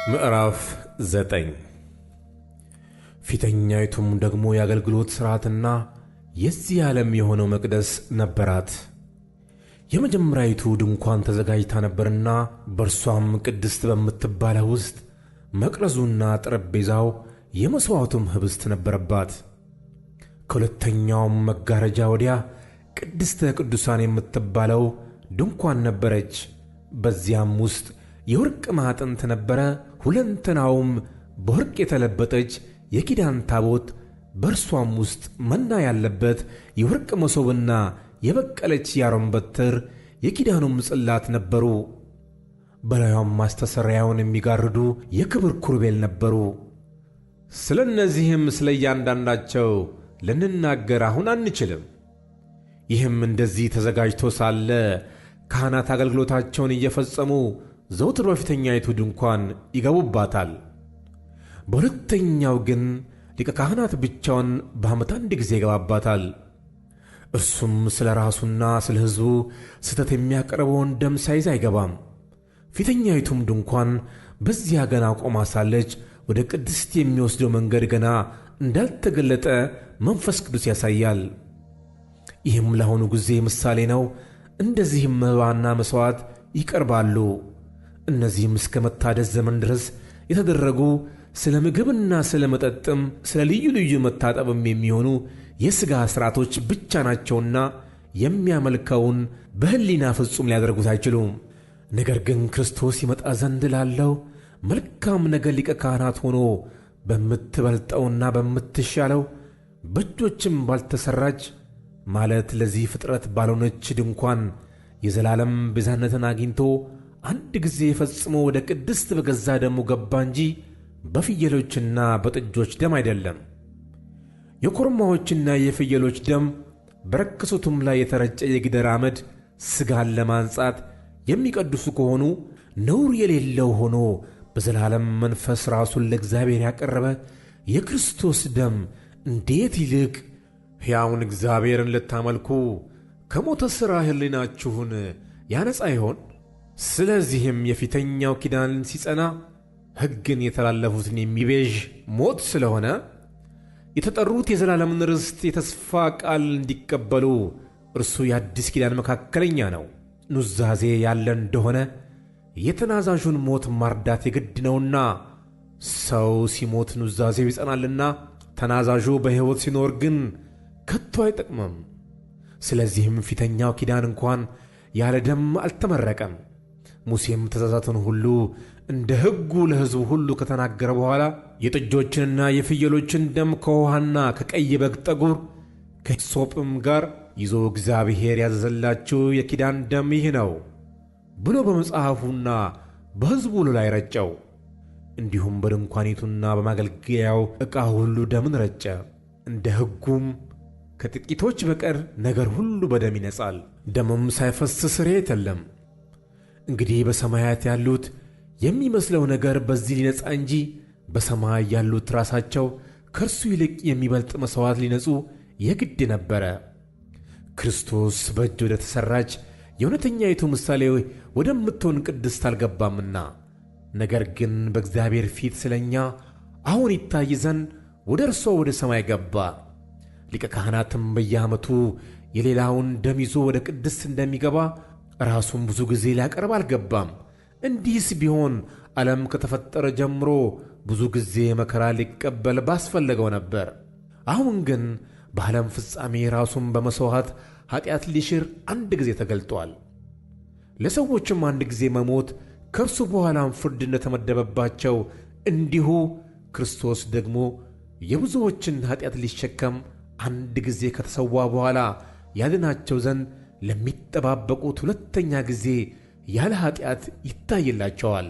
ምዕራፍ 9 ፊተኛይቱም ደግሞ የአገልግሎት ሥርዓትና የዚህ ዓለም የሆነው መቅደስ ነበራት። የመጀመሪያይቱ ድንኳን ተዘጋጅታ ነበርና በእርሷም ቅድስት በምትባለው ውስጥ መቅረዙና ጠረጴዛው የመሥዋዕቱም ኅብስት ነበረባት። ከሁለተኛውም መጋረጃ ወዲያ ቅድስተ ቅዱሳን የምትባለው ድንኳን ነበረች። በዚያም ውስጥ የወርቅ ማዕጠንት ነበረ። ሁለንተናውም በወርቅ የተለበጠች የኪዳን ታቦት፣ በእርሷም ውስጥ መና ያለበት የወርቅ መሶብና የበቀለች የአሮን በትር የኪዳኑም ጽላት ነበሩ። በላዩም ማስተስረያውን የሚጋርዱ የክብር ኪሩቤል ነበሩ። ስለ እነዚህም ስለ እያንዳንዳቸው ልንናገር አሁን አንችልም። ይህም እንደዚህ ተዘጋጅቶ ሳለ ካህናት አገልግሎታቸውን እየፈጸሙ ዘውትር በፊተኛይቱ ድንኳን ይገቡባታል። በሁለተኛው ግን ሊቀ ካህናት ብቻውን በዓመት አንድ ጊዜ ይገባባታል። እርሱም ስለ ራሱና ስለ ሕዝቡ ስህተት የሚያቀርበውን ደም ሳይዝ አይገባም። ፊተኛይቱም ድንኳን በዚያ ገና ቆማ ሳለች ወደ ቅድስት የሚወስደው መንገድ ገና እንዳልተገለጠ መንፈስ ቅዱስ ያሳያል። ይህም ለአሁኑ ጊዜ ምሳሌ ነው። እንደዚህም መባና መሥዋዕት ይቀርባሉ። እነዚህም እስከ መታደስ ዘመን ድረስ የተደረጉ ስለ ምግብና ስለ መጠጥም ስለ ልዩ ልዩ መታጠብም የሚሆኑ የሥጋ ሥርዓቶች ብቻ ናቸውና የሚያመልከውን በሕሊና ፍጹም ሊያደርጉት አይችሉም። ነገር ግን ክርስቶስ ይመጣ ዘንድ ላለው መልካም ነገር ሊቀ ካህናት ሆኖ በምትበልጠውና በምትሻለው በእጆችም ባልተሠራች ማለት ለዚህ ፍጥረት ባልሆነች ድንኳን የዘላለም ቤዛነትን አግኝቶ አንድ ጊዜ ፈጽሞ ወደ ቅድስት በገዛ ደሙ ገባ እንጂ በፍየሎችና በጥጆች ደም አይደለም። የኮርማዎችና የፍየሎች ደም በረከሱትም ላይ የተረጨ የጊደር አመድ ሥጋን ለማንጻት የሚቀድሱ ከሆኑ ነውር የሌለው ሆኖ በዘላለም መንፈስ ራሱን ለእግዚአብሔር ያቀረበ የክርስቶስ ደም እንዴት ይልቅ ሕያውን እግዚአብሔርን ልታመልኩ ከሞተ ሥራ ሕሊናችሁን ያነጻ ይሆን? ስለዚህም የፊተኛው ኪዳን ሲጸና ሕግን የተላለፉትን የሚቤዥ ሞት ስለሆነ የተጠሩት የዘላለምን ርስት የተስፋ ቃል እንዲቀበሉ እርሱ የአዲስ ኪዳን መካከለኛ ነው። ኑዛዜ ያለ እንደሆነ የተናዛዡን ሞት ማርዳት የግድ ነውና ሰው ሲሞት ኑዛዜው ይጸናልና፣ ተናዛዡ በሕይወት ሲኖር ግን ከቶ አይጠቅምም። ስለዚህም ፊተኛው ኪዳን እንኳን ያለ ደም አልተመረቀም። ሙሴም ትእዛዛትን ሁሉ እንደ ሕጉ ለሕዝቡ ሁሉ ከተናገረ በኋላ የጥጆችንና የፍየሎችን ደም ከውሃና ከቀይ በግ ጠጉር ከሂሶጵም ጋር ይዞ እግዚአብሔር ያዘዘላችሁ የኪዳን ደም ይህ ነው ብሎ በመጽሐፉና በሕዝቡ ሁሉ ላይ ረጨው። እንዲሁም በድንኳኒቱና በማገልገያው ዕቃ ሁሉ ደምን ረጨ። እንደ ሕጉም ከጥቂቶች በቀር ነገር ሁሉ በደም ይነጻል፣ ደምም ሳይፈስ ስርየት የለም። እንግዲህ በሰማያት ያሉት የሚመስለው ነገር በዚህ ሊነጻ እንጂ በሰማይ ያሉት ራሳቸው ከእርሱ ይልቅ የሚበልጥ መሥዋዕት ሊነጹ የግድ ነበረ። ክርስቶስ በእጅ ወደ ተሠራች የእውነተኛይቱ ምሳሌ ወደምትሆን ቅድስት አልገባምና፣ ነገር ግን በእግዚአብሔር ፊት ስለ እኛ አሁን ይታይ ዘንድ ወደ እርሷ ወደ ሰማይ ገባ። ሊቀ ካህናትም በየዓመቱ የሌላውን ደም ይዞ ወደ ቅድስት እንደሚገባ ራሱን ብዙ ጊዜ ሊያቀርብ አልገባም። እንዲህስ ቢሆን ዓለም ከተፈጠረ ጀምሮ ብዙ ጊዜ መከራ ሊቀበል ባስፈለገው ነበር። አሁን ግን በዓለም ፍጻሜ ራሱን በመሥዋዕት ኃጢአት ሊሽር አንድ ጊዜ ተገልጧል። ለሰዎችም አንድ ጊዜ መሞት ከእርሱ በኋላም ፍርድ እንደተመደበባቸው እንዲሁ ክርስቶስ ደግሞ የብዙዎችን ኃጢአት ሊሸከም አንድ ጊዜ ከተሰዋ በኋላ ያድናቸው ዘንድ ለሚጠባበቁት ሁለተኛ ጊዜ ያለ ኃጢአት ይታይላቸዋል።